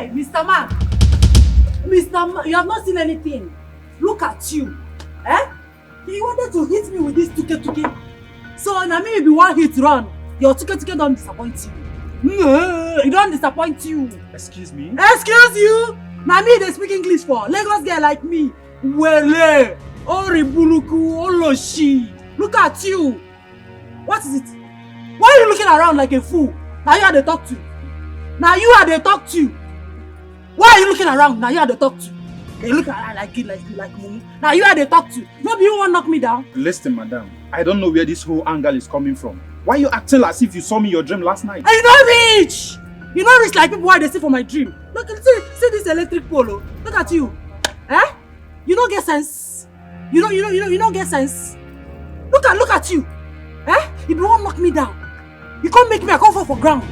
Hey, Mr. Man! Mr. Man, you have not seen anything. Look at you. Eh? You wanted to hit me with this tuke. So, now me be one hit run. Your tuke don't disappoint you. It don't disappoint you. Excuse me? Excuse you? Now me they speak English for. Lagos girl like me. Wele. Oribuluku. Oloshi. Look at you. What is it? Why are you looking around like a fool? Now you are the talk to. Now you are the talk to. Why are you looking around? Now you are the talk to. They look around like me. Now you are the talk to. Maybe you want to knock me down. Listen, madam. I don't know where this whole angle is coming from. Why are you acting as if you saw me in your dream last night? And you don't reach! You don't reach like people why they see for my dream. Look, see this electric pole. Look at you. Eh? You don't get sense. You don't get sense. Look at you. Eh? You don't knock me down. You can't make me a fall for ground.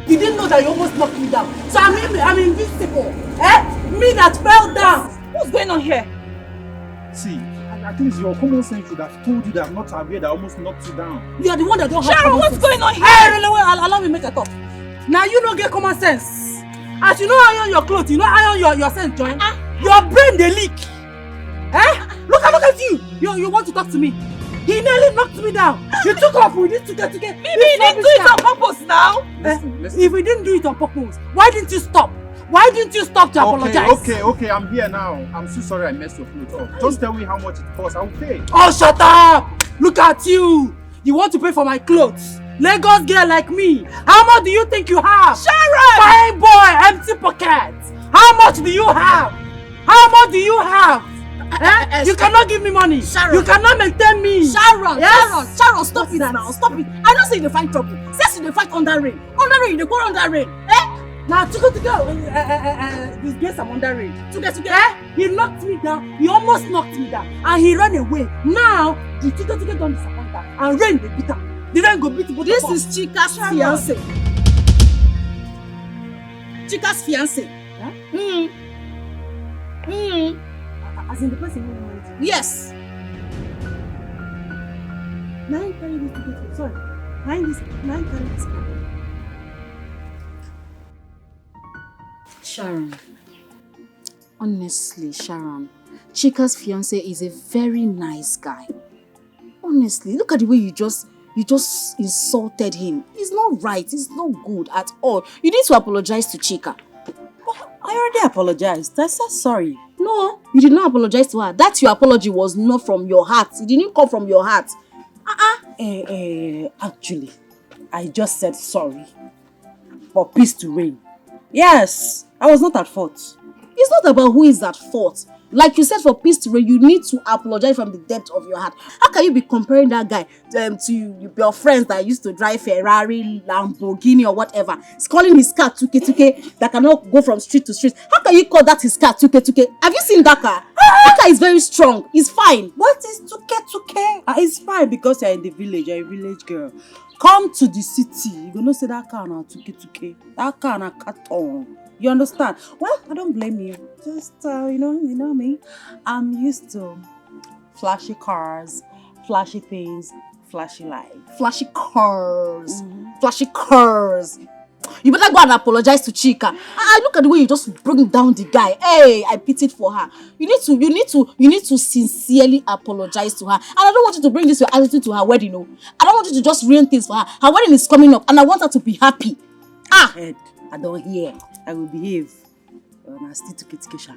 You didn't know that you almost knocked me down. So I'm invincible. Eh? Me that fell down. What's going on here? See, at least your common sense should have told you that I'm not aware that I almost knocked you down. You are the one that don't have Sharon, common what's sense. going on here? Hey, really, allow me make a talk. Now you don't get common sense. As you know iron your clothes, you know iron your sense joint. Your brain they leak. Eh? Look at you. You want to talk to me? He nearly knocked me down. You took off with this tuke. Maybe he didn't do it on purpose now. Listen. If we didn't do it on purpose, why didn't you stop? Why didn't you stop to apologize? Okay, I'm here now. I'm so sorry I messed your clothes up. Just tell me how much it costs, I'll pay. Oh, shut up! Look at you! You want to pay for my clothes? Lagos girl like me. How much do you think you have? Sharon! Fine boy, empty pockets. How much do you have? How much do you have? You cannot give me money. Sharon. You cannot maintain me. Sharon, Yes? Sharon, stop it now. Stop it. I don't say you fight trouble. Say you fight under rain. Under rain, you go under rain. Eh? Now, to go, disgrace I'm under rain. He knocked me down. He almost knocked me down. And he ran away. Now, the tuke don't disappoint her. And rain, they beat her. The rain go beat both This of us. is Chika's fiancé. Chika's fiancé. Huh? As in the person who married you. Yes. Now you carry this tuke. Sorry. Now you carry this. Sharon. Honestly, Sharon, Chika's fiancé is a very nice guy. Honestly, look at the way you just insulted him. It's not right. It's not good at all. You need to apologize to Chika. I already apologized. I said sorry. No, you did not apologize to her. That your apology was not from your heart. It didn't come from your heart. Actually, I just said sorry for peace to reign. Yes, I was not at fault. It's not about who is at fault. Like you said, for peace to reign, you need to apologize from the depth of your heart. How can you be comparing that guy to your friends that used to drive Ferrari, Lamborghini or whatever? He's calling his car tuke that cannot go from street to street. How can you call that his car tuke? Have you seen that car? That car is very strong. It's fine. What is tuke? It's fine because you're in the village. You're a village girl. Come to the city. You gonna say that car na tuke. That car na carton. You understand? Well, I don't blame you. Just, you know me. I'm used to flashy cars, flashy things, flashy life. Flashy cars. Flashy cars. You better go and apologize to Chika. I look at the way you just bring down the guy. Hey, I pitied for her. You need to sincerely apologize to her. And I don't want you to bring this your attitude to her wedding. No, I don't want you to just ruin things for her. Her wedding is coming up, and I want her to be happy. Ed, I don't hear. I will behave. And I still took it to Kesha.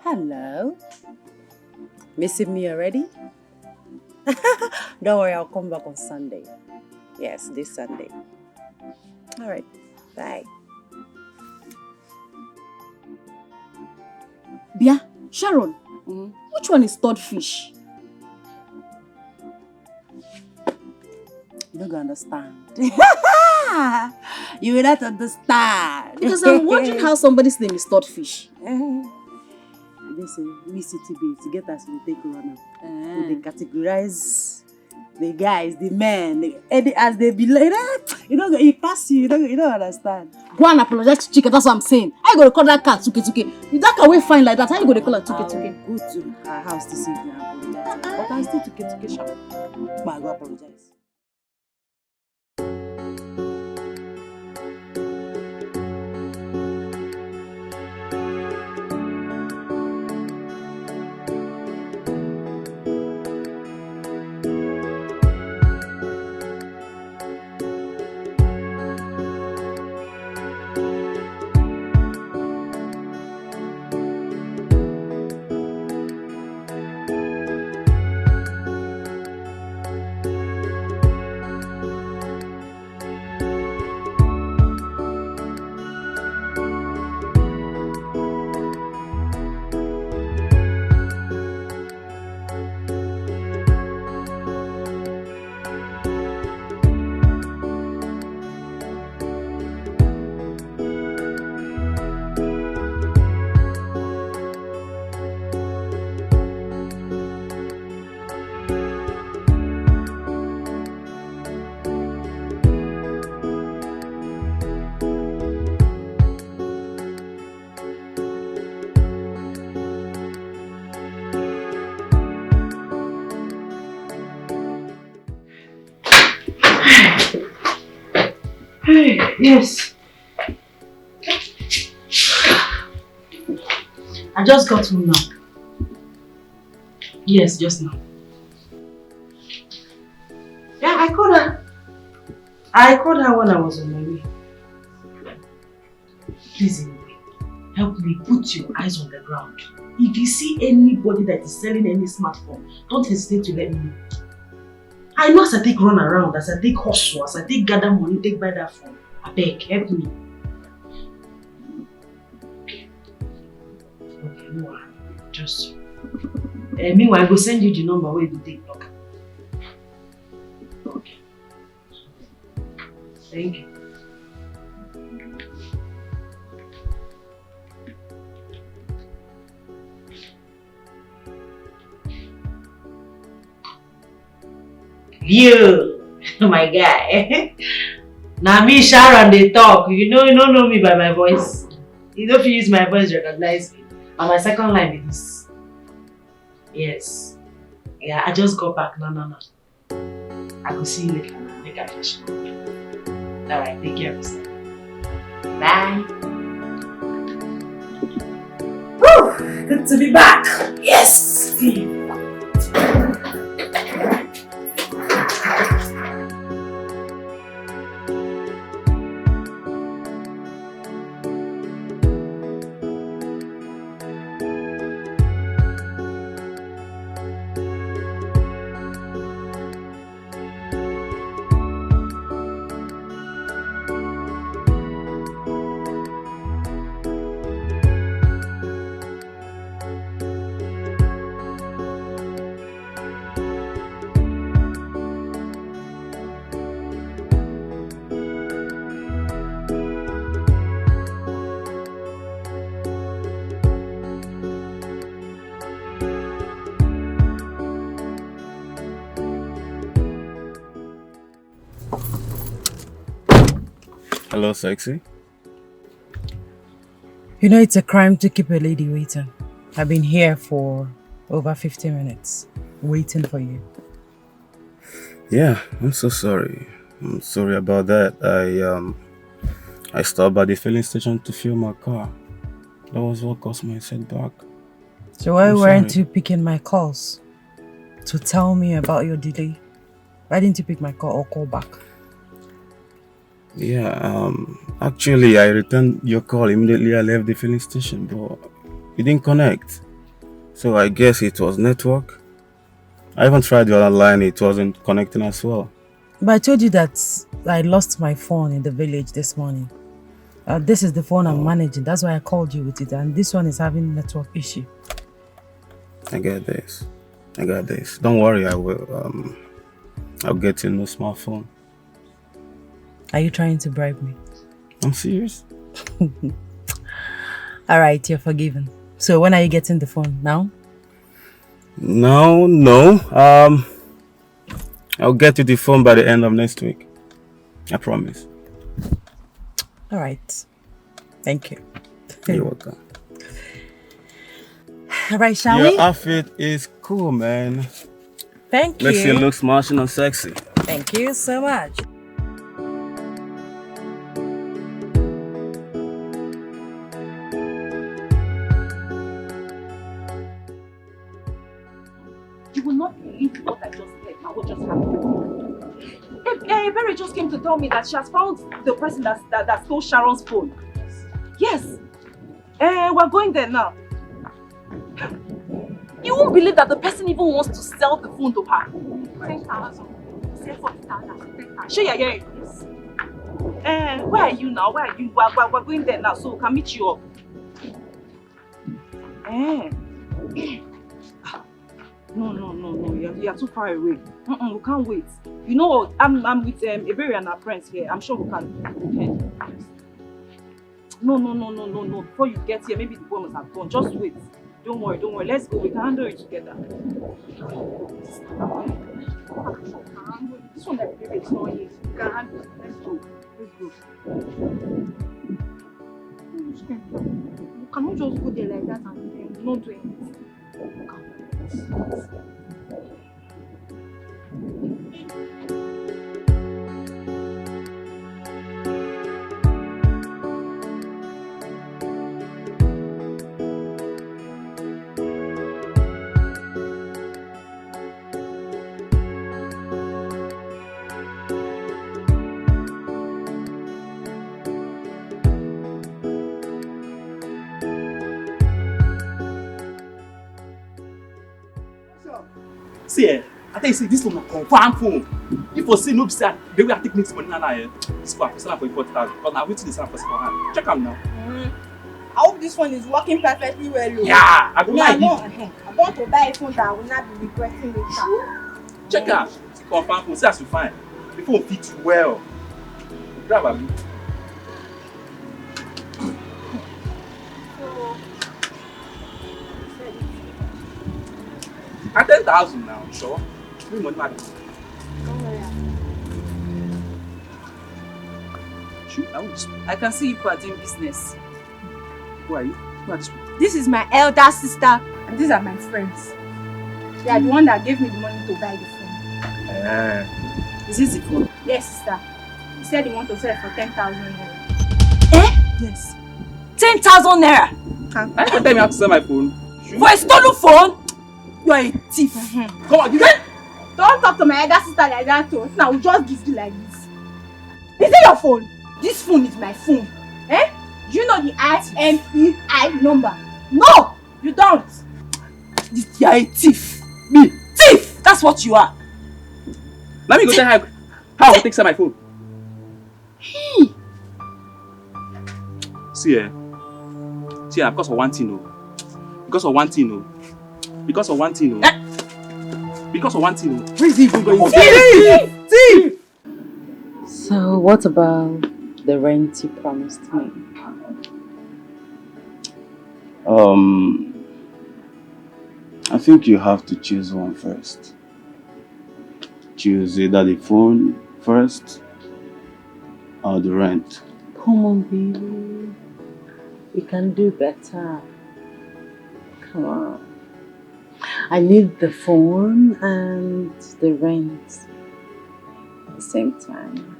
Hello. Missing me already? Don't worry, I'll come back on Sunday. Yes, this Sunday. All right. Bye. Bia, Sharon, which one is third fish? You don't understand. You will not understand. Because I'm wondering how somebody's name is third fish. They say, we city babes, to get us to take run up. They categorize the guys, the men, as they be like, it pass you, you don't understand. Go and apologize to Chika, that's what I'm saying. How you gonna call that cat Tuke? If that cat will fine like that, how you gonna call her Tuke? Go to her house to see me and apologize. But I still Tuke sharp. But I go apologize. Yes. I just got home now. Yes, just now. Yeah, I called her. I called her when I was on my way. Please, help me put your eyes on the ground. If you see anybody that is selling any smartphone, don't hesitate to let me know. I know as I take run around, as I take hustle, as I take gather money, take buy that phone. I beg, help me. Okay, no, just. Meanwhile, I go send you the number where you take block. Okay. Thank you. You, my guy. Now me, Sharon, they talk. You don't know me by my voice. You don't use my voice to recognize me. And my second line is this. Yes. Yeah, I just got back. No. I will see you later. Make a flash. Alright, take care of yourself. Bye. Woo! Good to be back. Yes! Hello, sexy. You know it's a crime to keep a lady waiting. I've been here for over 50 minutes, waiting for you. Yeah, I'm so sorry. I'm sorry about that. I stopped by the filling station to fuel my car. That was what caused my setback. So why I'm weren't sorry. you picking my calls to tell me about your delay? Why didn't you pick my call or call back? Yeah, actually I returned your call immediately I left the filling station, but it didn't connect. So I guess it was network. I even tried the other line, it wasn't connecting as well. But I told you that I lost my phone in the village this morning. This is the phone I'm managing. That's why I called you with it. And this one is having network issue. I got this. Don't worry, I will. I'll get you a new smartphone. Are you trying to bribe me? I'm serious. Alright, you're forgiven. So when are you getting the phone? Now? No. I'll get you the phone by the end of next week. I promise. All right. Thank you. You're welcome. All right, shall Your we? outfit is cool, man. Thank you. Makes you look smashing and sexy. Thank you so much. You will not believe what I just said and what just happened. Berry just came to tell me that she has found the person that stole Sharon's phone. Yes. We're going there now. You won't believe that the person even wants to sell the phone to her. 10,000. Say 40,000. 10,000. Sure, you're hearing this. Where are you now? Where are you? We're going there now, so we can meet you up. No. You're too far away. We can't wait. You know what? I'm with Eberi and our friends here. I'm sure we can. No. Before you get here, maybe the boy must have gone. Just wait. Don't worry. Let's go. We can handle it together. This one that baby is not here. We can handle it. Let's go. You cannot just go there like that and not do anything. See, I tell you, see, this one confirm phone. If you see no say they will take next money now. This one sell for 40,000. But now waiting this one for hand. Check am now. I hope this one is working perfectly well. Yeah, I go like it. I want to buy a phone that I will not be regretting later. Check am. See confirm phone. See as you find. The phone fit you well. Grab am. At 10,000 now, sure. We money matter. Shoot, I can see you are doing business. Who are you? Who are these people? This is my elder sister and these are my friends. They are the one that gave me the money to buy the phone. Is this the phone? Yes, sister. He said he want to sell it for 10,000 naira. Yes. 10,000 naira? I can't tell me how to sell my phone. Shoot. For a stolen phone? You are a thief. Come on, give me. Don't talk to my elder sister like that too. Now we'll just give you like this. Is it your phone? This phone is my phone. Do you know the IMEI number? No, you don't. You are a thief. Me. Thief! That's what you are. Let me go tell her how I take sell my phone. See, because of one thing, Because of one thing, Because of one thing, Where is he even going? Thief! So what about the rent you promised me? I think you have to choose one first. Choose either the phone first or the rent. Come on, baby. We can do better. Come on. I need the phone and the rent at the same time.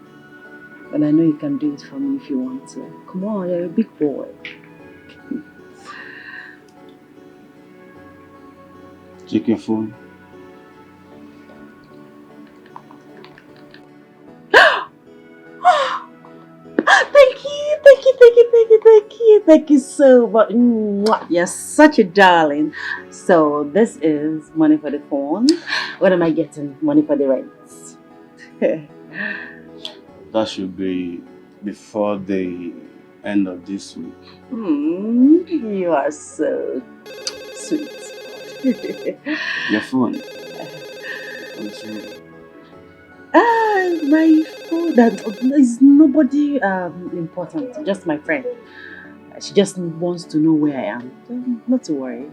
But I know you can do it for me if you want to. Come on, you're a big boy. Check your phone. Thank you so much. Mwah. You're such a darling. So this is money for the phone. What am I getting? Money for the rent. That should be before the end of this week. You are so sweet. Your phone. My phone. That is nobody important. Just my friend. She just wants to know where I am. Not to worry.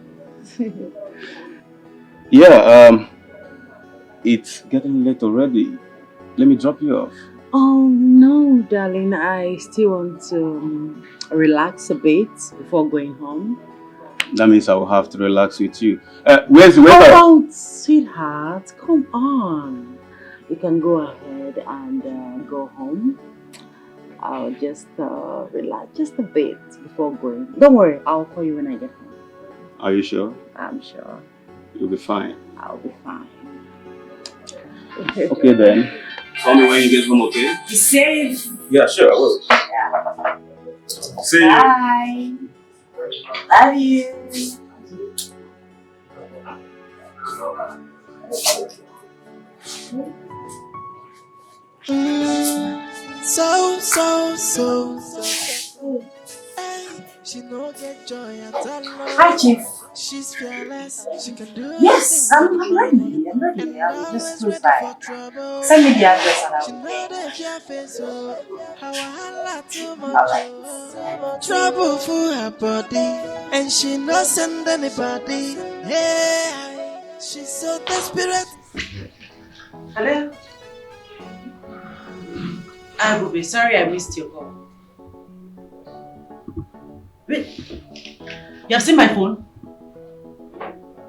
Yeah. It's getting late already. Let me drop you off. Oh no, darling. I still want to relax a bit before going home. That means I will have to relax with you. Where's the waiter? Oh, sweetheart, come on. You can go ahead and go home. I'll just relax just a bit before going. Don't worry, I'll call you when I get home. Are you sure? I'm sure. You'll be fine. I'll be fine. Okay then. Call me when you get home, okay? Be safe. Yeah, sure, I will. See you. Bye. Love you. She no get joy at all. Hi, Chief. She's fearless. She can do Yes, I'm ready. I'm ready. I'm just close by. Send me the address and she I'll know that your face, oh, how I too much, Alright. trouble for her body, and she no send anybody. Hey, she's so desperate. Hello? I will be sorry I missed your call. Wait, you have seen my phone?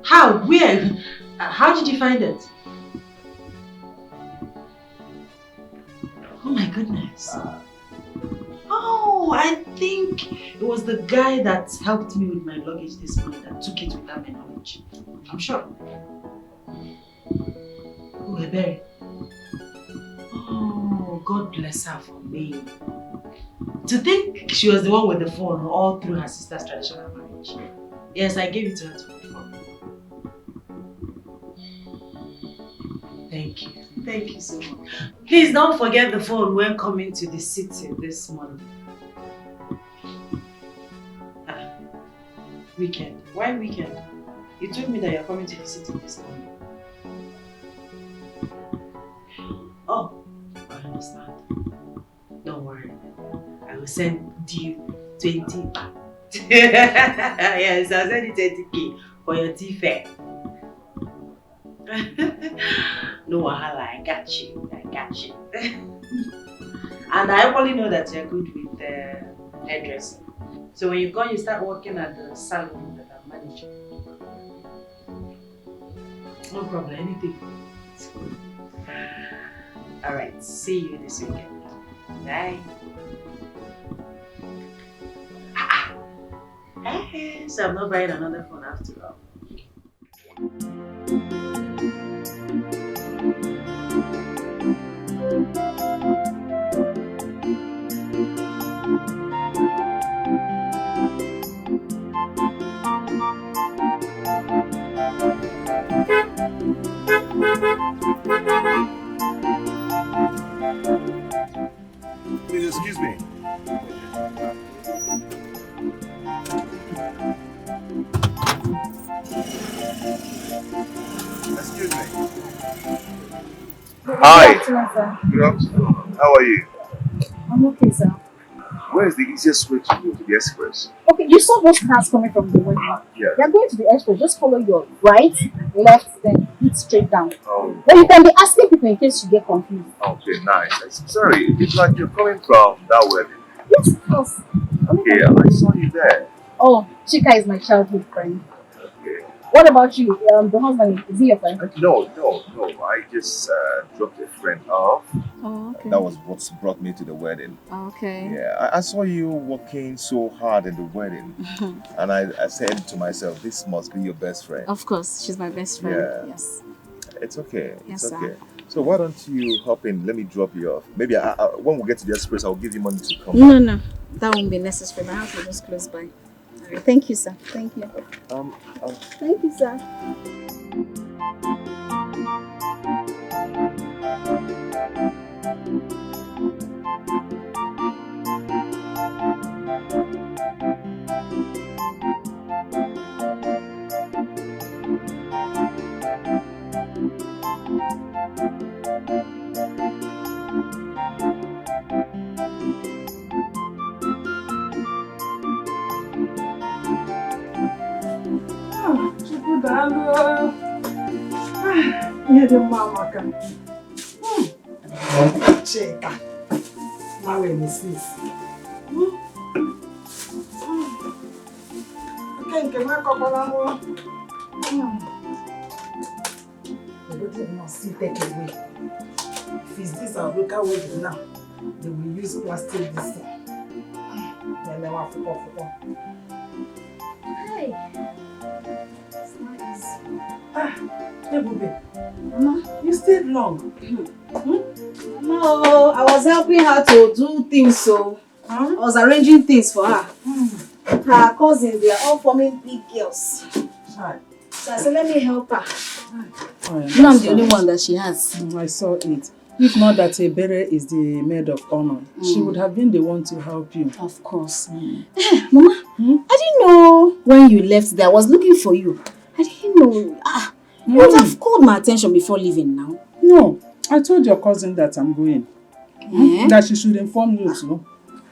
How? Where? How did you find it? Oh my goodness. Oh, I think it was the guy that helped me with my luggage this morning that took it without my knowledge. I'm sure. Oh, Ebere. Oh, God bless her for me. To think she was the one with the phone all through her sister's traditional marriage. Yes, I gave it to her to hold for. Thank you. Thank you so much. Please don't forget the phone when coming to the city this morning. Weekend. Why weekend? You told me that you're coming to the city this morning. Oh, I understand. Don't worry. I will send you 20 baht. Yes, I'll send you 20k for your tea fare. No wahala, I got you. And I only know that you're good with hairdressing. So when you go, you start working at the salon that I'm managing. No problem, anything. It's good. Alright, see you this weekend. Bye. So I'm not buying another phone after all. Please excuse me. Excuse me. Hi. Good afternoon. How are you? I'm okay, sir. Where is the easiest way to go to the express? Okay, you saw those cars coming from the window. Yeah. They're going to the express. Just follow your right, left, then hit straight down. Oh, Then you can be asking people in case you get confused. okay, nice. Sorry, it's like you're coming from that wedding. Yes, of course. Okay, I saw you there. Oh, Chika is my childhood friend. Okay. What about you? The husband, is he your friend? No. I just dropped a friend off. Oh, okay. That was what brought me to the wedding. Okay. Yeah, I saw you working so hard in the wedding. And I said to myself, this must be your best friend. Of course, she's my best friend. Yeah. Yes. It's okay. Yes, It's okay. sir. So why don't you hop in? Let me drop you off. Maybe when we get to the express, I'll give you money to come. No. That won't be necessary. My house is just close by. All right. Thank you, sir. Thank you. Thank you, sir. Ihe dị mma maka. Chika. Now we miss. Okay, nke ma kọkwala nwa. Everything must see take away. If it's this our local wedding now, they will use plastic this thing. Then they want to Hey. It's nice. Hey, Bube. Mama, you stayed long. No, I was helping her to do things, so I was arranging things for her. Her cousins, they are all forming big girls. So I said, let me help her. You know, I'm the only one that she has. I saw it. If not that Ebere is the maid of honor, she would have been the one to help you. Of course. Mama, I didn't know when you left there. I was looking for you. I didn't know. You would have called my attention before leaving now. No, I told your cousin that I'm going. That she should inform you too.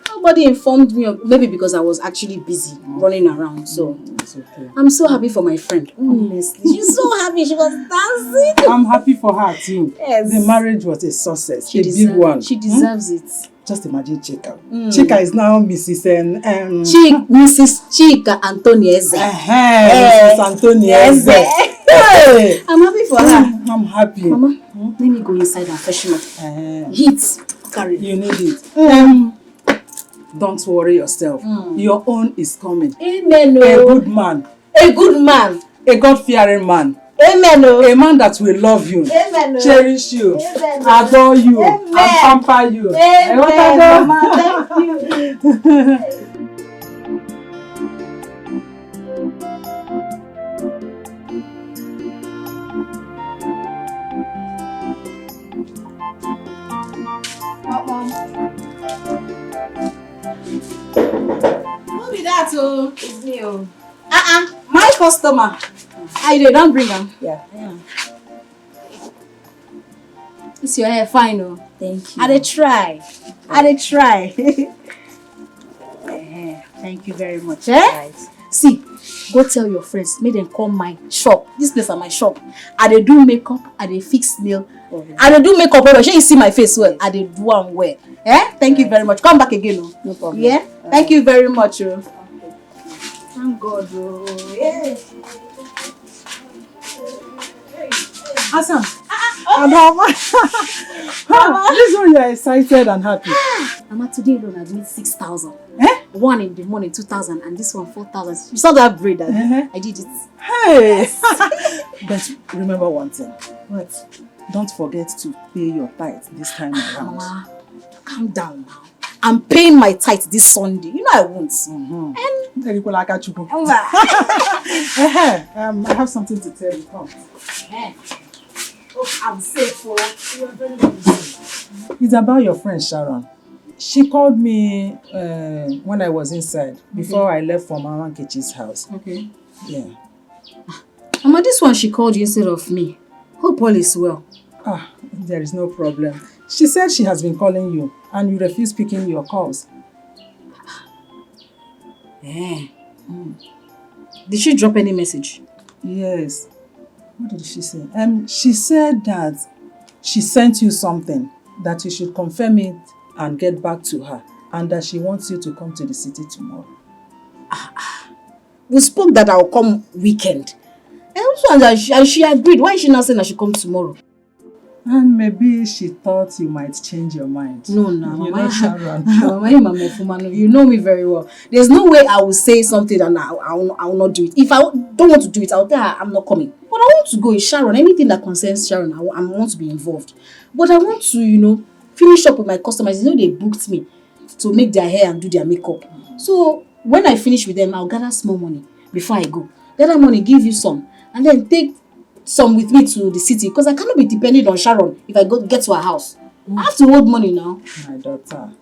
Nobody informed me, maybe because I was actually busy running around. So it's okay. I'm so happy for my friend. Honestly, she's so happy. She was dancing. I'm happy for her too. Yes. The marriage was a success, big one. She deserves it. Just imagine Chika. Chika is now Mrs. Mrs. Chika Antonieze. Mrs. Antonieze. Hey. I'm happy for her. I'm happy. Mama, let me go inside and freshen up. Heat. Carry. You need it. Don't worry yourself. Your own is coming. Amen. A good man. A good man. A God-fearing man. Amen. A man that will love you, cherish you, adore you, and pamper you. Amen. Mama, thank you. Who be that? Oh, it's me. My customer. I don't bring them. Yeah. It's your hair fine, oh. Thank you. I dey try. Thank you very much. Right. See, go tell your friends, make them come my shop. This place is my shop. I dey do makeup, I dey fix nail. I dey do makeup well. Shey you see my face well. I dey do am well. Thank you very much. Come back again, oh. No problem. Yeah. Thank you very much, oh. Thank God, oh. Yeah. Awesome. Mama. This one you are excited and happy. Mama, today alone I made 6,000. One in the morning, 2,000, and this one 4,000. You saw that braid? I did it. Hey. But remember one thing. What? Don't forget to pay your tithe this time around. Mama, calm down now. I'm paying my tithe this Sunday. You know I won't. I have something to tell you. Come. Oh, I'm safe. You're very busy. It's about your friend Sharon. She called me when I was inside, before I left from Mama Nkechi's house. Okay. Yeah. Mama, this one she called you instead of me. Hope all is well. There is no problem. She said she has been calling you and you refuse picking your calls. Did she drop any message? Yes. What did she say? She said that she sent you something, that you should confirm it and get back to her, and that she wants you to come to the city tomorrow. We spoke that I'll come weekend. And she agreed. Why is she not saying I should come tomorrow? And maybe she thought you might change your mind. No, you know Sharon. Mama, you know me very well. There's no way I will say something and I will not do it. If I don't want to do it, I'll tell her I'm not coming. But I want to go with Sharon. Anything that concerns Sharon, I want to be involved. But I want to, finish up with my customers. They booked me to make their hair and do their makeup. So when I finish with them, I'll gather small money before I go. Gather money, give you some, and then take some with me to the city, because I cannot be dependent on Sharon if I get to her house. I have to hold money now. My daughter,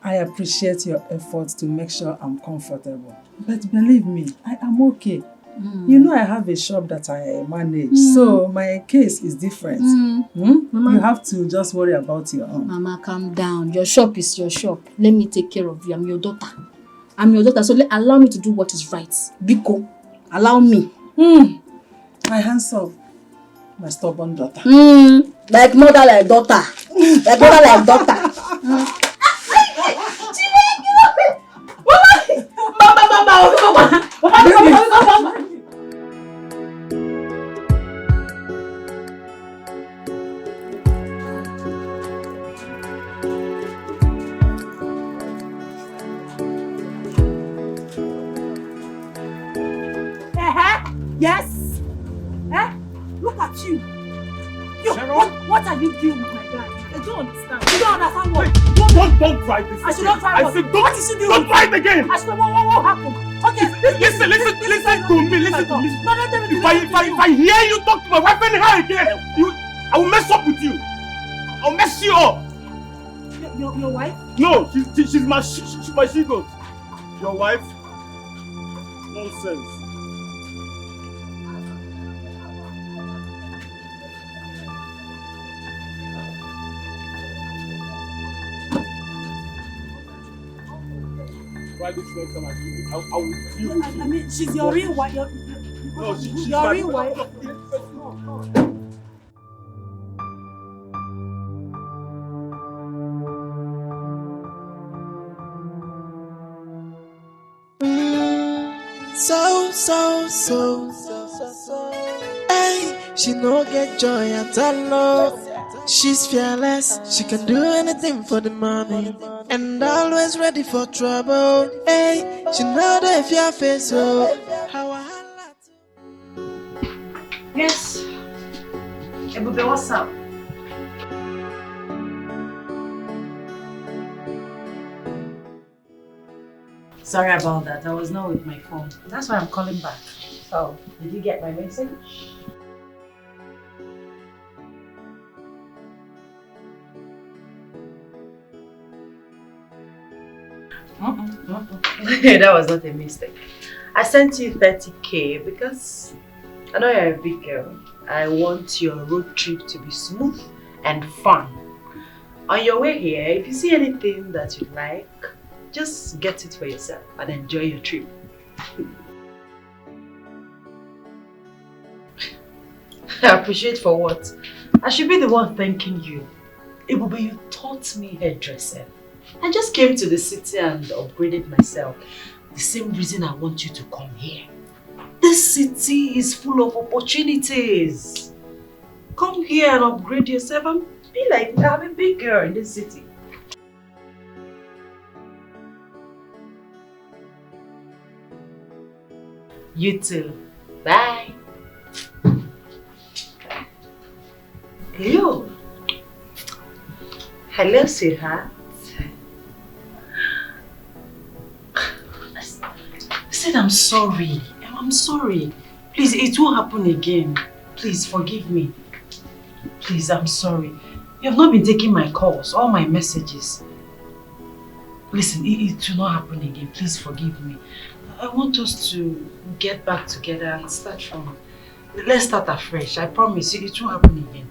I appreciate your efforts to make sure I'm comfortable. But believe me, I am okay. You know I have a shop that I manage, so my case is different. Mama, you have to just worry about your own. Mama, calm down. Your shop is your shop. Let me take care of you. I'm your daughter. So allow me to do what is right. Biko, allow me. My hands off. My stubborn daughter. Like mother, like daughter. Like mother, like daughter. Yes. Look at you. What are you doing with my guy? I don't understand. You don't understand what? Don't try this. I should not try. I said what is she doing? Don't try it again. I should what happened? Okay. Listen to me. Listen to me. No, If I hear you talk to my wife anyhow again, I will mess up with you. I'll mess you up. Your wife? No, she's my she-goat. Your wife? Nonsense. Why this next time I will deal with you. I mean, she's your real wife. No, she's your real wife. So. Hey, she no get joy at all. She's fearless, she can do anything for the money, and always ready for trouble. Hey, she know the fear face, so how I Yes. Ebube, what's up? Sorry about that. I was not with my phone. That's why I'm calling back. Oh, did you get my message? That was not a mistake. I sent you 30K because I know you're a big girl. I want your road trip to be smooth and fun. On your way here, if you see anything that you like, just get it for yourself and enjoy your trip. I appreciate for what? I should be the one thanking you. Ebube, you taught me hairdressing. I just came to the city and upgraded myself. The same reason I want you to come here. This city is full of opportunities. Come here and upgrade yourself and be like me. I'm a big girl in this city. You too. Bye. Hello. Hello, sweetheart. I said I'm sorry. I'm sorry. Please, it won't happen again. Please, forgive me. Please, I'm sorry. You have not been taking my calls, all my messages. Listen, it will not happen again. Please forgive me. I want us to get back together and start from... Let's start afresh. I promise you, it won't happen again.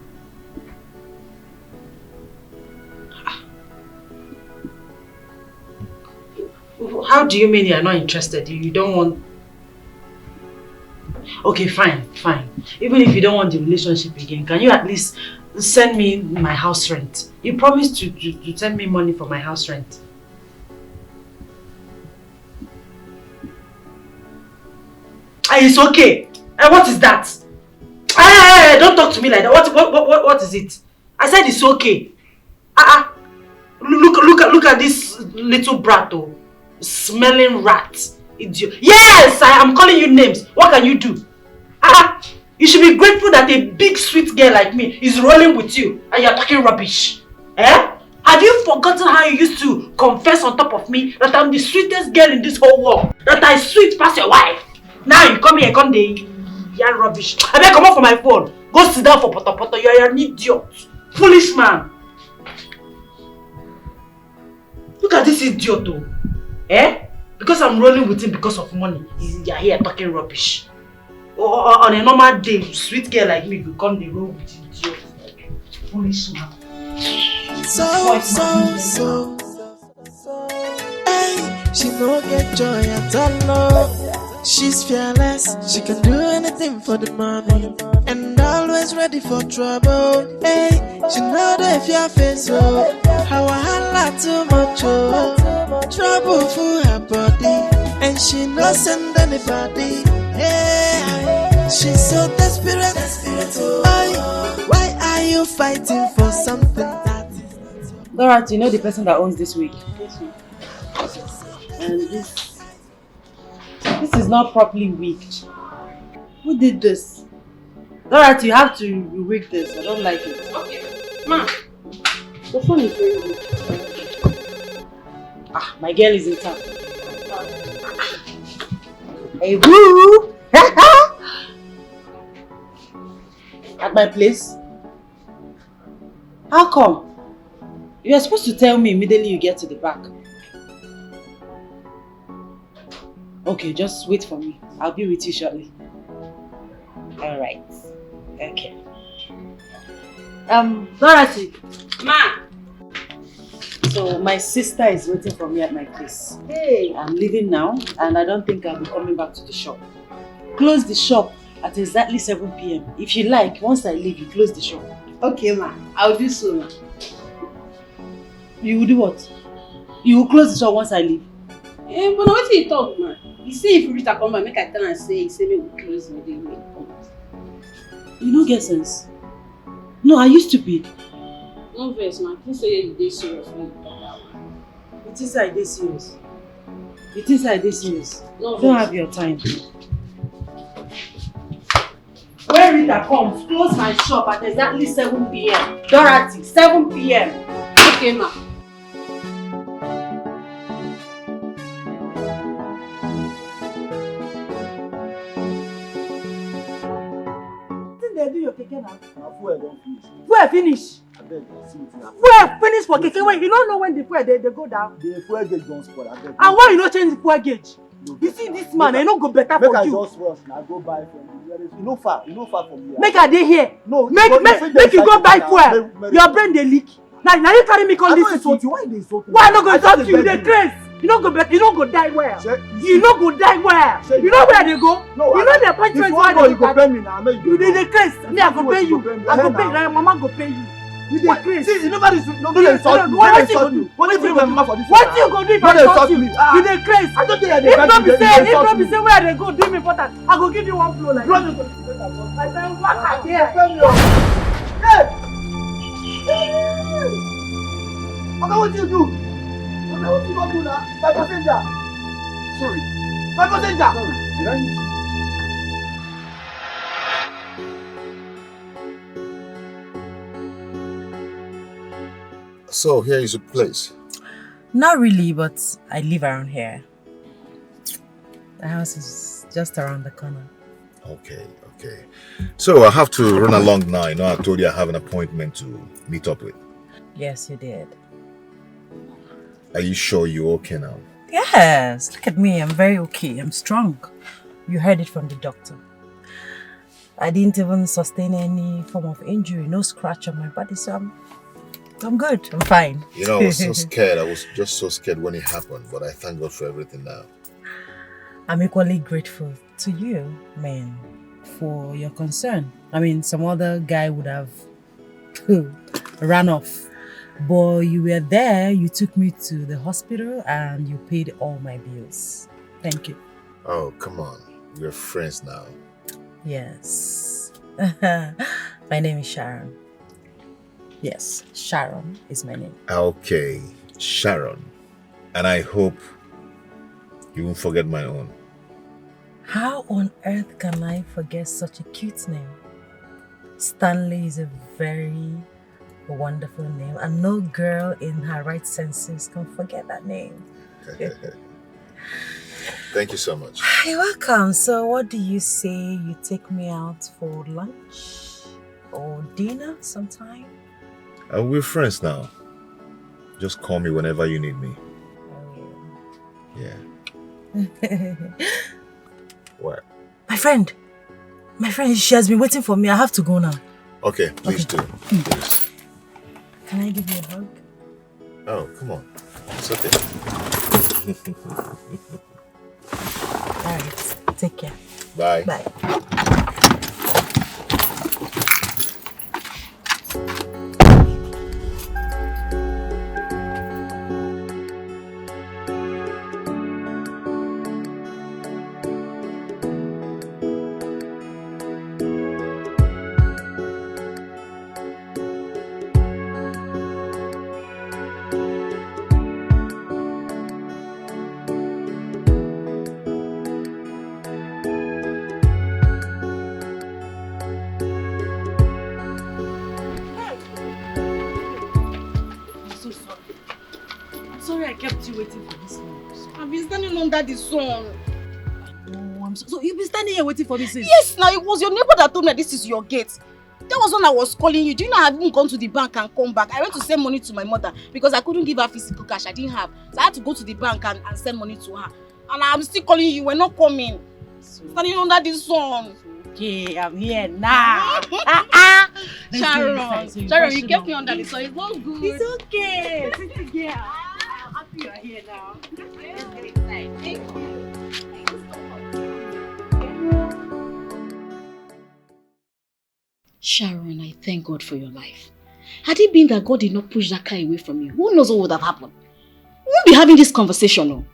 How do you mean you're not interested? You don't want... Okay, fine. Even if you don't want the relationship again, can you at least send me my house rent? You promised to send me money for my house rent. It's okay. What is that? Don't talk to me like that. What is it? I said it's okay. Look at this little brat, oh. Smelling rat. Idiot. Yes, I am calling you names. What can you do? You should be grateful that a big sweet girl like me is rolling with you and you're talking rubbish. Have you forgotten how you used to confess on top of me that I'm the sweetest girl in this whole world? That I sweet past your wife? Now you come here, come the yarn rubbish. I better come off for my phone. Go sit down for poto. You're an idiot. Foolish man. Look at this idiot though. Because I'm rolling with him because of money, you're here talking rubbish. On a normal day, sweet girl like me, you come the roll with idiot. Foolish man. So. Hey, she no get joy at all. She's fearless, she can do anything for the money, and always ready for trouble. Hey, she know that if your face, oh, how I holla too much, oh, trouble for her body, and she no send anybody. Hey, she's so desperate, why are you fighting for something that is Dorothy, you know the person that owns this wig? And this is not properly wigged. Who did this? Dorothy, you have to wig this. I don't like it. Okay. Ma. The phone is very weak. Ah, my girl is in town. Hey, boo! At my place? How come? You are supposed to tell me immediately you get to the back. Okay, just wait for me. I'll be with you shortly. Alright. Okay. Dorothy. Ma. So my sister is waiting for me at my place. Hey, I'm leaving now and I don't think I'll be coming back to the shop. Close the shop at exactly 7 p.m. If you like, once I leave, you close the shop. Okay, ma. I'll do so, ma. You will do what? You will close the shop once I leave? Eh, but what you talk, ma? You see if you reach a come back, make I tell and say, you say me will close me, then we come. You don't get sense. No, are you stupid? No verse, ma. You say you dey serious when you talk that one. It is I dey serious. It is I dey serious. No You don't verse. have your time. When Rita comes, close my shop at exactly 7 p.m. Dorothy, 7 p.m. Okay, ma. They do your keke now. Now fuel don't finish. Fuel finish. I beg, see it now. Fuel finish for keke. Wait, you don't know when the fuel they go down. The fuel gauge don't spoil. I beg. And why you not change the fuel gauge? You see this man, he no go better Make for I you. just rush now. Go buy from the nearest. You know far from here. Make a day here. No. Make you go buy fuel. Your brain they leak. Now you carry me come I this don't city. insult you. Why they insult me? Why I no go I insult just you? beg They craze. You no go die well. Shey, You no go die well. Shey, You know where they go? No, You know the appointment if where one they you go pay me now. You dey the craze. Me I go pay you. I go pay now. you. Mama go pay you. You dey craze. See, you nobody insult me. What you go do? What you bring my mama for this? What you go do if I insult you? You dey craze. I don't think I If not be say where they go do me important, I go give you one flow like that. I say waka there. Okay, what you do? Okay, what you gonna do now? My passenger. Sorry. My passenger. Sorry. Did I hit you? So here is a place. Not really, but I live around here. The house is just around the corner. Okay. So I have to run along now. You know, I told you I have an appointment to meet up with. Yes, you did. Are you sure you're okay now? Yes, look at me. I'm very okay. I'm strong. You heard it from the doctor. I didn't even sustain any form of injury, no scratch on my body, so I'm good. I'm fine. You know, I was so scared. I was just so scared when it happened, but I thank God for everything now. I'm equally grateful to you, man, for your concern. I mean, some other guy would have ran off. But you were there, you took me to the hospital and you paid all my bills. Thank you. Oh, come on. We're friends now. Yes. My name is Sharon. Yes, Sharon is my name. Okay, Sharon. And I hope you won't forget my own. How on earth can I forget such a cute name? Stanley is a very wonderful name, and no girl in her right senses can forget that name. Thank you so much. You're welcome. So what do you say you take me out for lunch or dinner sometime? We're friends now. Just call me whenever you need me. Yeah. What? My friend, she has been waiting for me. I have to go now. Okay, please do. Please. Can I give you a hug? Oh, come on. It's okay. Alright. take care. Bye. Bye. Sorry I kept you waiting for this long. I've been standing under the sun. Oh, I'm so you've been standing here waiting for me since? Yes, now it was your neighbor that told me this is your gate. That was when I was calling you. Do you know I haven't gone to the bank and come back? I went to send money to my mother because I couldn't give her physical cash. I didn't have. So I had to go to the bank and send money to her. And I'm still calling you. We're not coming. Standing under the sun. Okay, I'm here now. Sharon, you kept me under the sun. It's not good. It's okay. Sit again. I'm happy you're here now. Let's get inside. Thank you. Thank you so much. Sharon, I thank God for your life. Had it been that God did not push that car away from you, who knows what would have happened? We won't be having this conversation, no?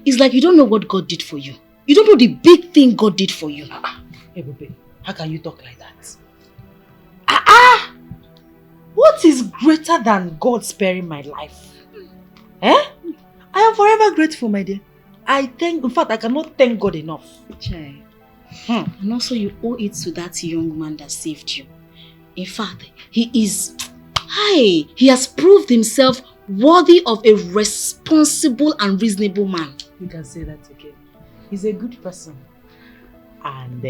It's like you don't know what God did for you. You don't know the big thing God did for you. Hey, baby, how can you talk like that? What is greater than God sparing my life? I am forever grateful, my dear. In fact, I cannot thank God enough. Chai. And also you owe it to that young man that saved you. In fact, he has proved himself worthy of a responsible and reasonable man. You can say that again. He's a good person. And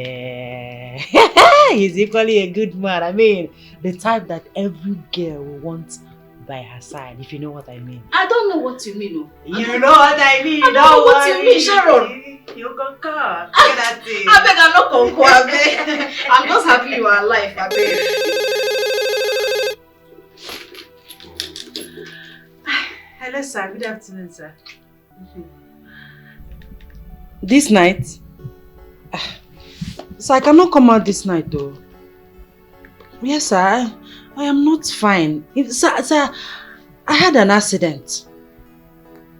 he's equally a good man. I mean, the type that every girl will want by her side, if you know what I mean. I don't know what you mean. No. You know what I mean. I don't know what you mean, Sharon. You can come. I beg, I'm not conquer, I beg. I'm just happy you are alive, I beg. Hello, sir. Good afternoon, sir. This night? So I cannot come out this night though. Yes, sir. I am not fine. Sir, I had an accident.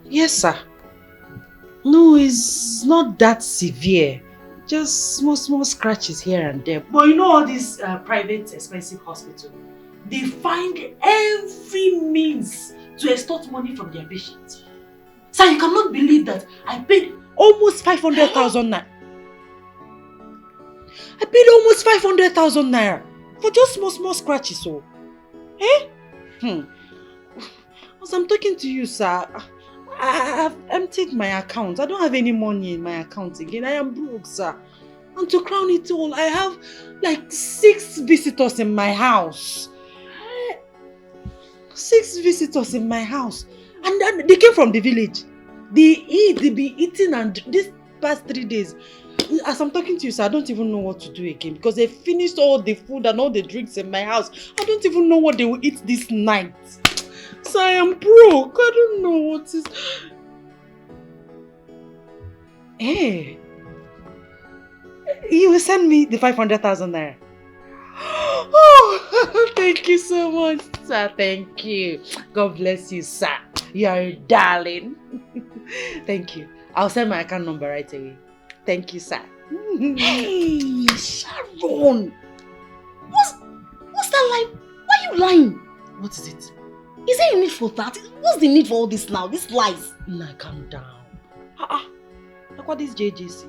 Yes, sir. No, it's not that severe. Just small scratches here and there. But you know all these private expensive hospitals, they find every means to extort money from their patients. Sir, you cannot believe that I paid almost 500,000 naira. I paid almost 500,000 naira for just small scratches. So, As I'm talking to you, sir, I have emptied my account. I don't have any money in my account again. I am broke, sir. And to crown it all, I have like 6 visitors in my house. 6 visitors in my house. And they came from the village. They be eating, and these past 3 days, as I'm talking to you, sir, I don't even know what to do again because they finished all the food and all the drinks in my house. I don't even know what they will eat this night. So I am broke. I don't know what is... Hey, you will send me the 500,000 naira. Oh, thank you so much, sir. Thank you. God bless you, sir. You are a darling. Thank you. I'll send my account number right away. Thank you, sir. Hey, Sharon! What's that lie? Why are you lying? What is it? Is there a need for that? What's the need for all this now? These lies? Nah, calm down. Look what this JJC.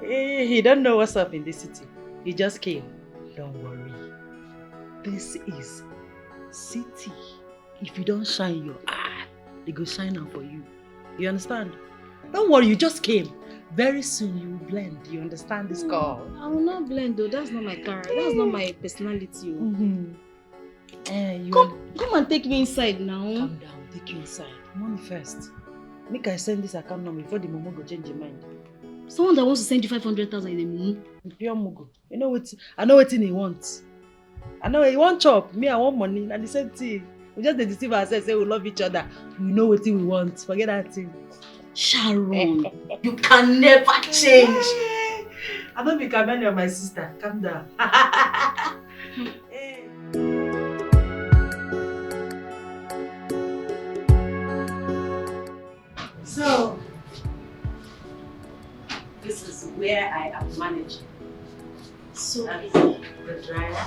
He don't know what's up in this city. He just came. Don't worry. This is city. If you don't shine your eye, they go shine out for you. You understand? Don't worry, you just came. Very soon you will blend. You understand this call? I will not blend though. That's not my character. That's not my personality. Come and take me inside now. Calm down, take you inside. Money first. Make I send this account number before the momo go change your mind. Someone that wants to send you 500,000 in a momo. Pure mogo. You know what? I know what he wants. I know he want chop. Me, I want money. And the same thing. We just deceive ourselves. Say we love each other. We know what we want. Forget that thing. Sharon, you can never change. I don't be Kameni or my sister. Calm down. So, this is where I am managing. So easy. The dryer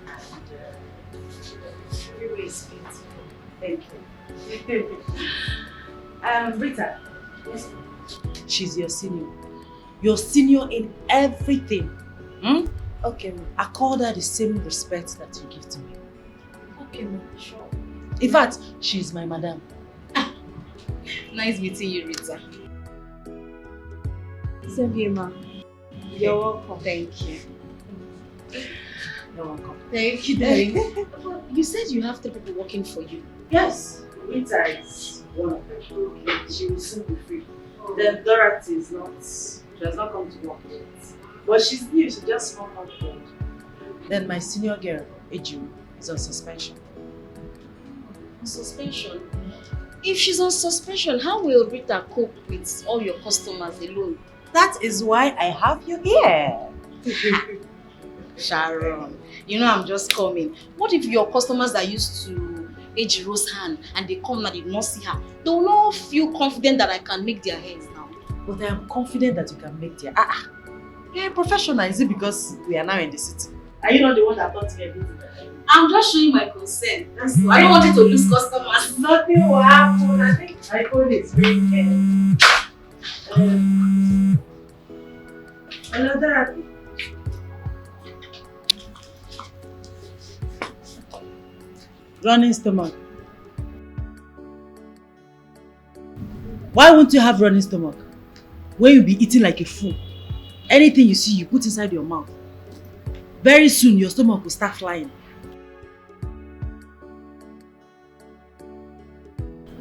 and everywhere is beautiful. Thank you. Rita. Yes. She's your senior. Your senior in everything. Okay, ma'am. I call her the same respect that you give to me. Okay, ma'am. Sure. In fact, she's my madam. Nice meeting you, Rita. Same here, ma. You're welcome. Thank you. You're welcome. Thank you, darling. You said you have 3 people working for you. Yes, Rita is one of them. She will soon be free. Then Dorothy is not. She has not come to work yet. But she's new, she just come on board. Then my senior girl, Eju, is on suspension. On suspension? If she's on suspension, how will Rita cope with all your customers alone? That is why I have you here. Sharon, you know I'm just coming. What if your customers are used to Ejiro's hand and they come and they did not see her? They will not feel confident that I can make their heads now. But I am confident that you can make their... You're a professional. Is it because we are now in the city? Are you not the one that taught me everything that I know? I'm just showing my consent. That's why I don't want you to lose customers. Nothing will happen. I think I call it very hello, Dorothy. Running stomach. Why won't you have running stomach? When you be eating like a fool. Anything you see, you put inside your mouth. Very soon, your stomach will start flying.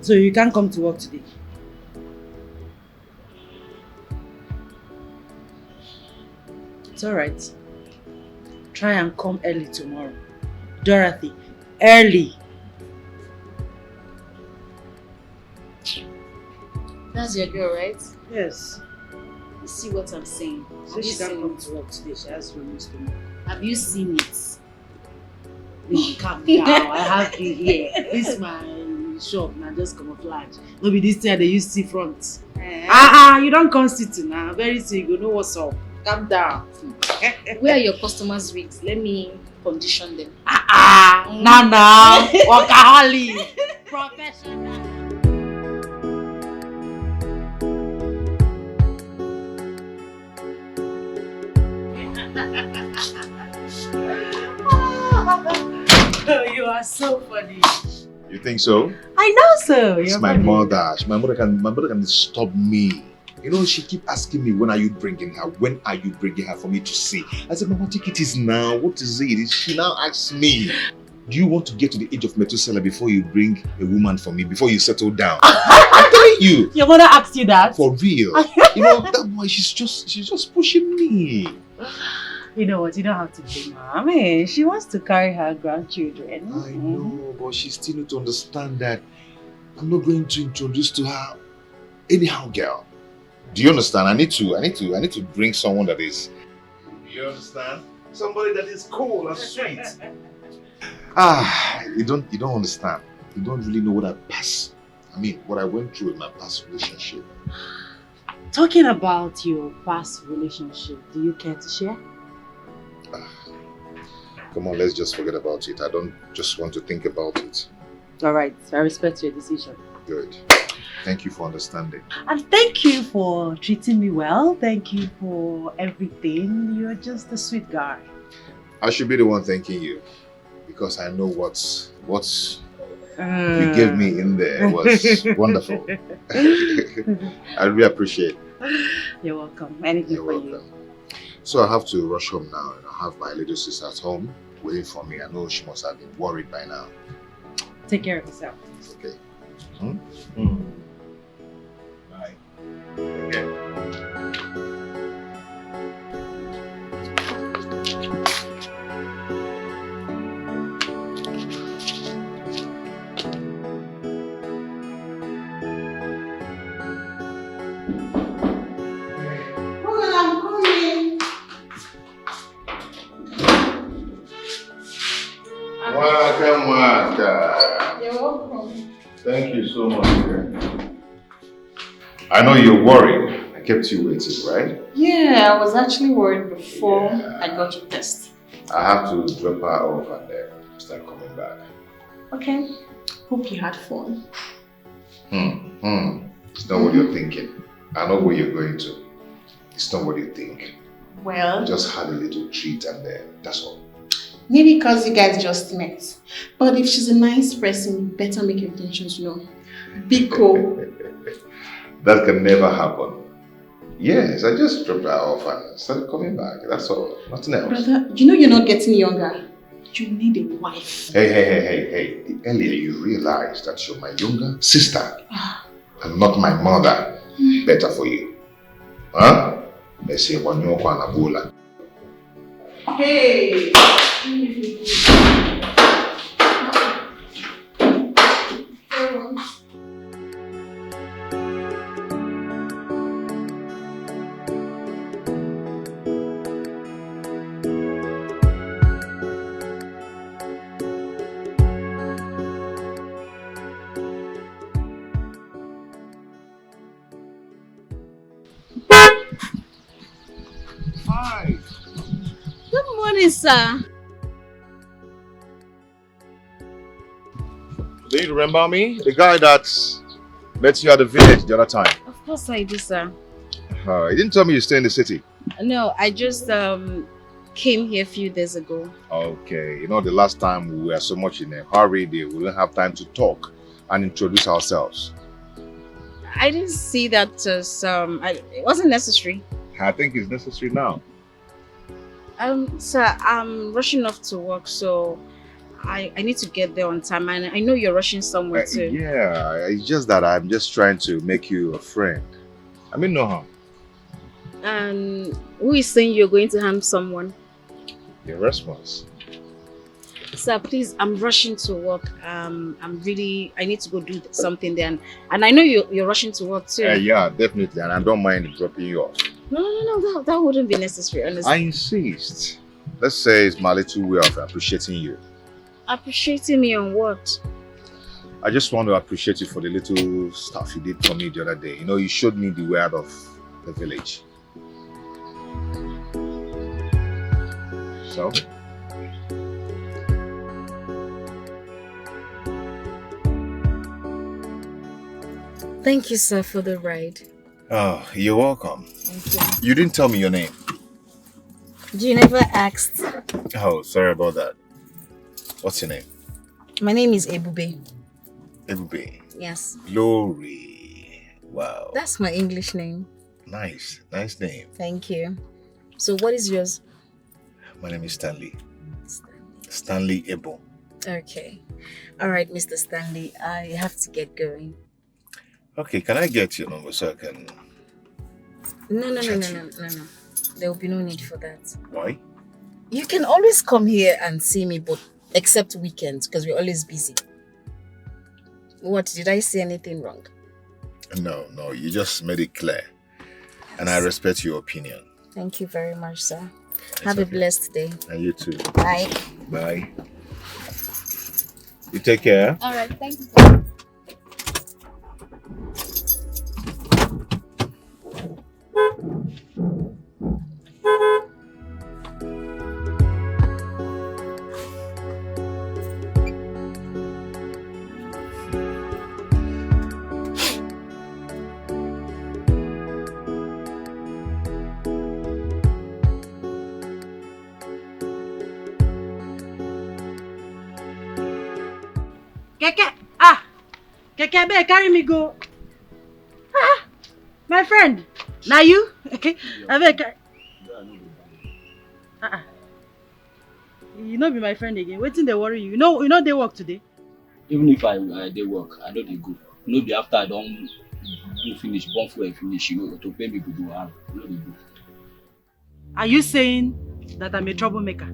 So you can't come to work today. It's alright. Try and come early tomorrow. Dorothy, early. That's your girl, right? Yes. You see what I'm saying? So she can't come to work today. She has running stomach. Have you seen it? Please calm down. I have you here. This is my shop now, just camouflage. No be this thing they use see front. You don't come city now. Very soon you go know what's up. Calm down. Where are your customers' wigs? Let me condition them. Nana, workaholic, professional. You are so funny. You think so? I know so. It's my mother. My mother can stop me. You know, she keep asking me, when are you bringing her? When are you bringing her for me to see? I said, Mama, take it easy now. What is it? She now asks me, do you want to get to the age of Methuselah before you bring a woman for me, before you settle down? I'm telling you. Your mother asked you that? For real. You know, that boy, she's just pushing me. You know what? You don't have to blame her. I mean, she wants to carry her grandchildren. I know, but she still need to understand that I'm not going to introduce to her anyhow, girl. Do you understand? I need to bring someone that is. Do you understand? Somebody that is cool and sweet. You don't understand. You don't really know what I passed. I mean, what I went through in my past relationship. Talking about your past relationship, do you care to share? Come on, let's just forget about it. I don't just want to think about it. Alright, I respect your decision. Good. Thank you for understanding. And thank you for treating me well. Thank you for everything. You're just a sweet guy. I should be the one thanking you. Because I know what you gave me in there was wonderful. I really appreciate it. You're welcome. Anything for you. So I have to rush home now. I have my little sister at home waiting for me. I know she must have been worried by now. Take care of yourself. Okay. Bye. Okay. I'm coming. Welcome. You're welcome. Thank you so much. I know you're worried. I kept you waiting, right? Yeah, I was actually worried before I got your test. I have to drop her off and then start coming back. Okay. Hope you had fun. It's not what you're thinking. I know where you're going to. It's not what you think. Well, Just had a little treat and then that's all. maybe because you guys just met. But if she's a nice person, you better make your intentions known. Be cool. That can never happen. Yes, I just dropped her off and started coming back. That's all. Nothing else. Brother, you know you're not getting younger. You need a wife. Hey. The earlier you realize that you're my younger sister and not my mother, better for you. Huh? Let's say one your Anabola. Hey! Hi. Good morning, sir. Do you remember me? The guy that met you at the village the other time. Of course I do, sir. You didn't tell me you stay in the city. No, I just came here a few days ago. Okay, you know the last time we were so much in a hurry, we didn't have time to talk and introduce ourselves. I didn't see that as it wasn't necessary. I think it's necessary now. Sir, I'm rushing off to work, so I need to get there on time, and I know you're rushing somewhere too. Yeah, it's just that I'm just trying to make you a friend. I mean, no harm. And who is saying you're going to harm someone? Your response. Sir, please, I'm rushing to work. I need to go do something there, and I know you're rushing to work too. Yeah, definitely, and I don't mind dropping you off. No, that wouldn't be necessary, honestly. I insist. Let's say it's my little way of appreciating you. Appreciating me on what? I just want to appreciate you for the little stuff you did for me the other day. You know, you showed me the way out of the village. So? Thank you, sir, for the ride. Oh, you're welcome. Thank You didn't tell me your name. you. You never asked. Oh, sorry about that. What's your name? My name is Ebube. Ebube. Yes. Glory. Wow. That's my English name. Nice. Nice name. Thank you. So what is yours? My name is Stanley. Stanley Ebo. Okay. All right, Mr. Stanley. I have to get going. Okay, can I get your number so I can... No. There will be no need for that. Why? You can always come here and see me, but except weekends, because we're always busy. What, did I say anything wrong? No, you just made it clear. And I respect your opinion. Thank you very much, sir. Have a blessed day. And you too. Bye. Bye. You take care. All right, thank you. Keke, abeg carry me go. My friend, now you? Abeg. You no be my friend again. Wetin dey worry you? You know dey work today. Even if I dey work, I know dey go. No be after I don do finish, born fuel finish, you know, to pay me go have. No dey go. Are you saying that I'm a troublemaker?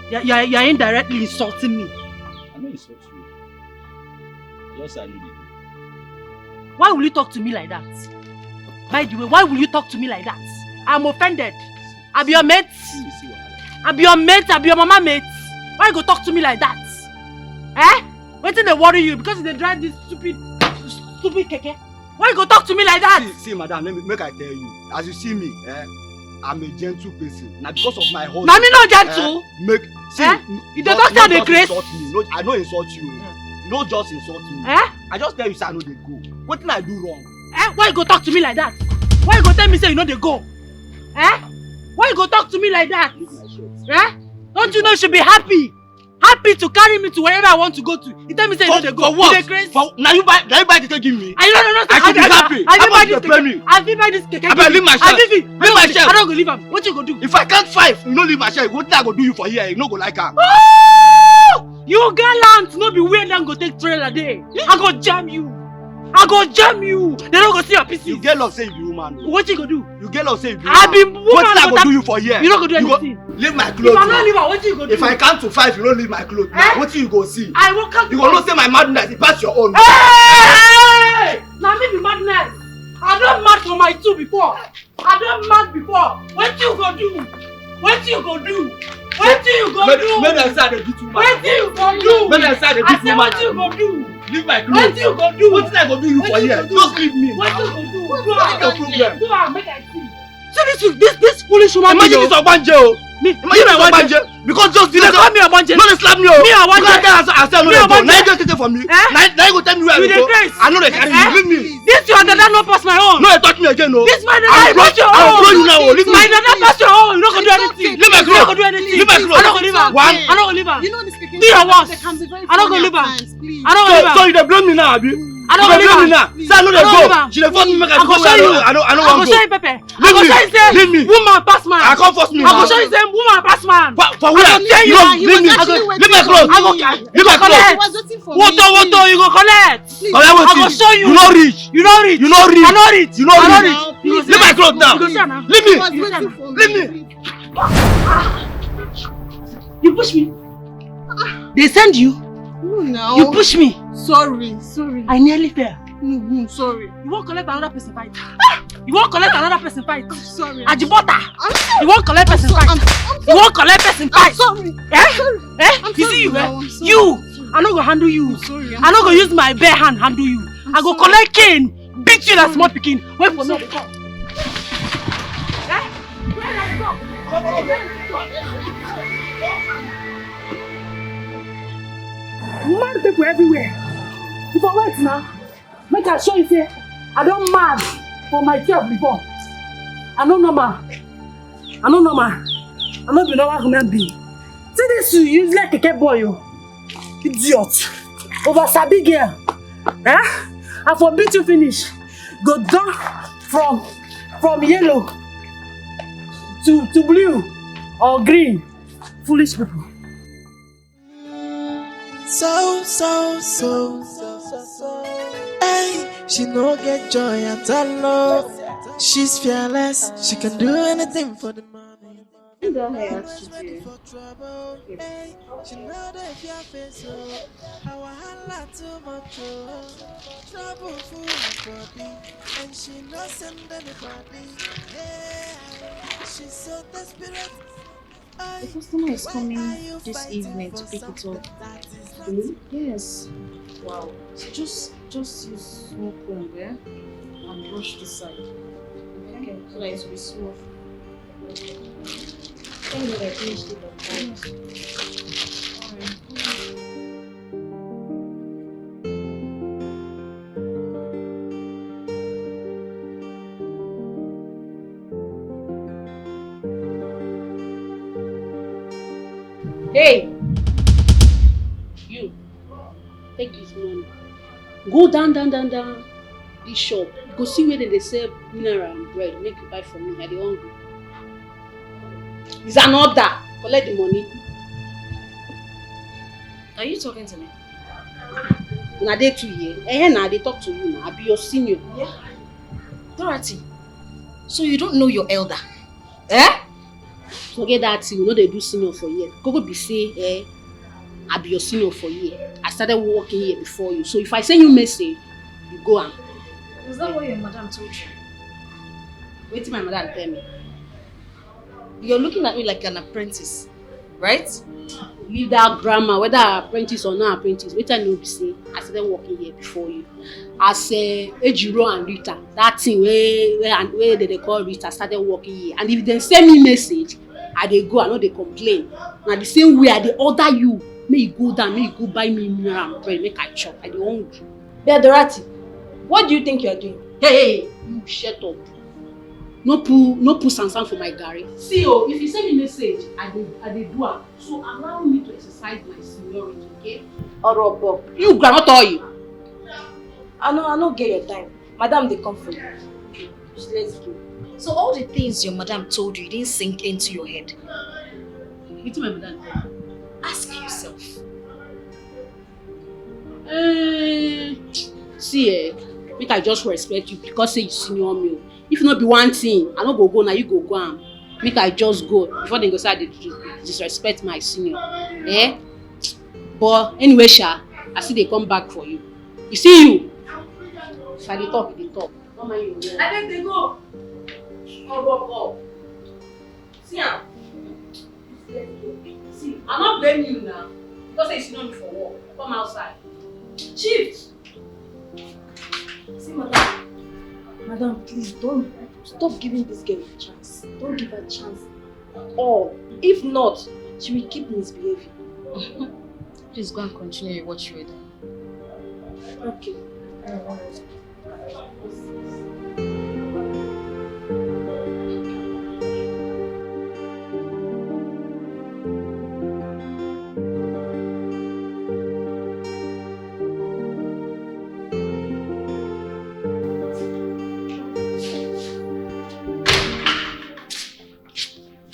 You're indirectly insulting me. I no insult you. Just I know dey go. Why will you talk to me like that? By the way, why will you talk to me like that? I'm offended. I be your mate. I be your mate. I be your mama mate. Why you go talk to me like that? Eh? Wait till they worry you because they drive this stupid keke. Why you go talk to me like that? See, madam, make I tell you. As you see me, I'm a gentle person. Now because of my husband. Mommy not gentle. You don't talk to the grace. No, I don't insult you. No, just insult me. I just tell you, say I know they go. What did I do wrong? Why you go talk to me like that? Why you go tell me say you know they go? Why you go talk to me like that? Don't you know you should be happy? Happy to carry me to wherever I want to go to. You tell me say you know they go. For what? Now you buy the keke give me. I don't I should be happy. I will buy this keke. I better leave my shop. Leave my shop. I don't go leave him. What you go do? If I can't fight, you don't leave my shop. What I go do you for here? You no go like am. Oh! You gallant, no be weird and go take trailer day. I go jam you. I go jam you. They don't go see your PC. You get love say you be woman. What you go do? You get love say you be woman. I be woman. What I go do you for here? You don't go do anything. Leave my clothes. If I not leave her, what you go do? If I count to 5, you don't leave my clothes. What you go see? I will count. You go not say my madness. It pass your own. Hey! Now me be madness. I don't mad for my 2 before. I don't mad before. What you go do? What you go do? What you go do? When I say they do too much. What you go do? When I say they do too much. What you go do? Leave my clothes. What you go do? What did I go do you for here? Just leave me. What you go do? What's your problem? Go on, make I see. So this foolish woman. Imagine this Obanje. Imagine this Obanje. Because just you call me Obanje. No, they slap me. Me Obanje. You can't tell us no they go. Now you just take it from me. Now you go tell me where we go. I know they carry you. Leave me. This your dada no pass my own. No, you touch me again, no. This my dada pass your own. I'll blow you now. Leave me. My dada pass your own. You not gonna do anything. Leave my clothes. You not gonna do anything. Leave my clothes. I not gonna leave her. One. I not gonna leave her. You know this keke. Do your worst. I not gonna leave her. I not gonna leave her. So you dey blame me now, abi? I don't believe her. Now. Say I know they go. She dey force me make I go. I don't want to go. I go show you Pepe. I go show you say leave me. Woman pass man. I can't force me. I go show you say woman pass man. For where? Leave me. Leave my clothes. I go leave my clothes. Woto, you go collect. I go show you. You no reach. You no reach. You no reach. I no reach. You no reach. Leave my clothes now. Leave me. Leave me. You push me. They send you. No, now. You push me. Sorry. I nearly fell. No, sorry. You won't collect another person fight. You won't collect another person fight. I'm sorry. Ajibota. You won't collect person fight. You won't collect person fight. I'm sorry. You see you, You. I no go handle you. Sorry. I no go use my bare hand handle you. I go collect cane, beat you like small pikin. Wait for me. Mad people everywhere. If I wait now, make I show you say I don't mad for myself before. I no normal. I no be normal human being. See this you use like a keke boy, you idiot. Over sabi girl. I for beat you finish. Go down from yellow to blue or green. Foolish people. So. Hey, she no get joy at all. She's fearless. She can do anything for the money. She know that if you face how I had too much trouble for her body, and she not send anybody. Hey, she's so desperate. The customer is coming this evening to pick it up. Really? Yes. Wow. So just use small comb, and brush this side. Okay. So that it will be smooth. Tell me that I finished it on time. Hey! You, take this money. Go down this shop. Go see where they sell mineral and bread. Make you buy for me. I dey hungry. It's an order. Collect the money. Are you talking to me? Now they too here. Now they talk to you now. I be your senior. Yeah. Dorothy, so you don't know your elder? Forget that thing. You know they do senior for year. Go be say, I be your senior for year. I started working here before you. So if I send you message, you go and Is that what your madam told you? Wait till my mother tell me. You're looking at me like an apprentice, right? Leave that grammar, whether apprentice or not apprentice. Wait till you say I started working here before you. As Ejiro and Rita, that thing where they call Rita started working here. And if they send me message, I dey go, I know they complain. Now the same way I dey order you, may you go down, may you go buy me mineral and bread, make I chop. I dey hungry. Bedorati, what do you think you're doing? Hey, you shut up. No put sansan for my garri. See if you send me message, I dey do am. So allow me to exercise my seniority, okay? Orobo. You grandma you. I no get your time. Madam, they come for you. Just let's go. So all the things your madam told you didn't sink into your head. It's my madam. Ask yourself. See, make I just respect you because say you senior me. If not be one thing, I no go now, you go am. Make I just go before they go say they disrespect my senior. Eh? But anyway, Sha, I see they come back for you. You see you? If I dey talk, they talk. Don't mind you. I think they go. Oh. See am. See, I'm not blaming you now. Because say you know me for work. Come outside. Chief! See, Madam, please don't stop giving this girl a chance. Don't give her a chance at all. If not, she will keep misbehaving. Please go and continue what you were doing. Okay.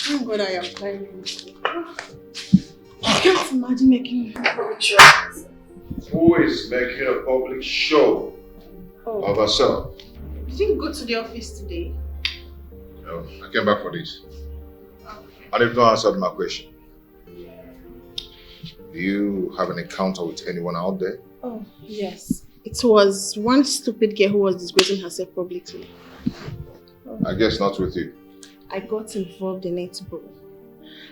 Thank God I am fine. I can't imagine making a public show. Who is making a public show of herself? You didn't go to the office today? No, I came back for this. And you've not answered my question. Do you have an encounter with anyone out there? Oh, yes. It was one stupid girl who was disgracing herself publicly. I guess not with you. I got involved in it, bro.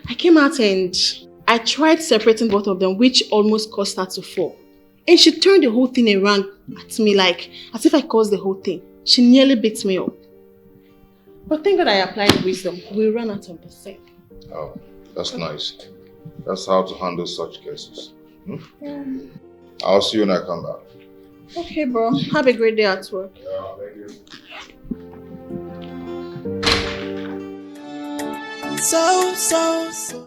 I came out and I tried separating both of them, which almost caused her to fall. And she turned the whole thing around at me like, as if I caused the whole thing. She nearly beat me up. But thank God I applied wisdom. We ran out of the set. Oh, that's nice. That's how to handle such cases. Yeah. I'll see you when I come back. Okay, bro. Have a great day at work. Yeah, thank you. So.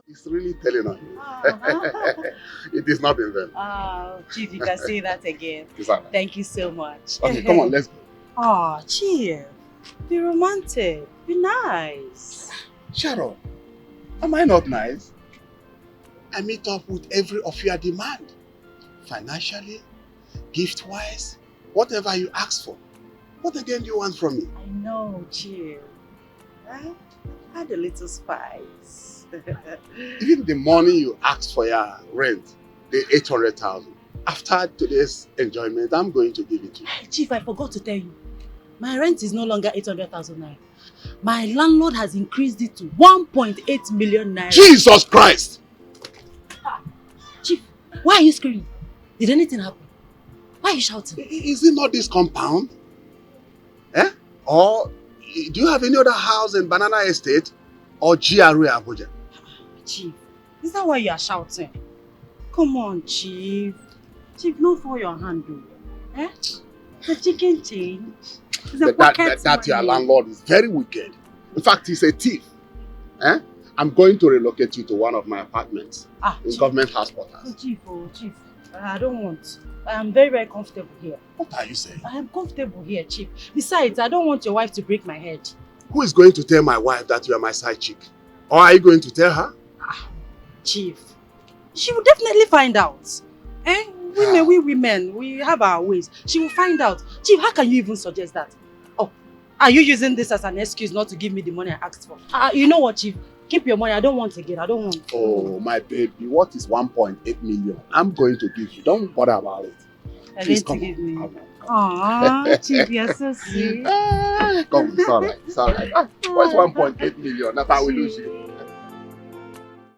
It's really telling on you. It is not in vain. Oh, Chief, you can say that again. Exactly. Thank you so much. Okay, come on, let's go. Oh, Chief, be romantic. Be nice. Shut up. Am I not nice? I meet up with every of your demand. Financially, gift-wise, whatever you ask for. What again do you want from me? I know, Chief. Add a little spice. Even the money you asked for your rent, the 800,000. After today's enjoyment, I'm going to give it to you. Chief, I forgot to tell you. My rent is no longer 800,000 naira. My landlord has increased it to 1.8 million naira. Jesus Christ! Chief, why are you screaming? Did anything happen? Why are you shouting? Is it not this compound? Eh? Or do you have any other house in Banana Estate or GRA Abuja? Chief, is that why you are shouting? Come on, Chief. Chief, no for your hand, though. Eh? The chicken change. That your landlord is very wicked. In fact, he's a thief. Eh? I'm going to relocate you to one of my apartments in Chief. Government House Quarters. Chief, I don't want. I am very, very comfortable here. What are you saying? I am comfortable here, Chief. Besides, I don't want your wife to break my head. Who is going to tell my wife that you are my side chick? Or are you going to tell her? Chief, she will definitely find out. Eh? We women, we have our ways. She will find out. Chief, how can you even suggest that? Oh, are you using this as an excuse not to give me the money I asked for? You know what, Chief? Keep your money. I don't want again. I don't want. Oh, my baby, what is 1.8 million? I'm going to give you. Don't bother about it. Please going come to give on. me. Come Aww, Chief, you're so sweet. Come, it's alright. It's alright. What's 1.8 million? That's how we lose you.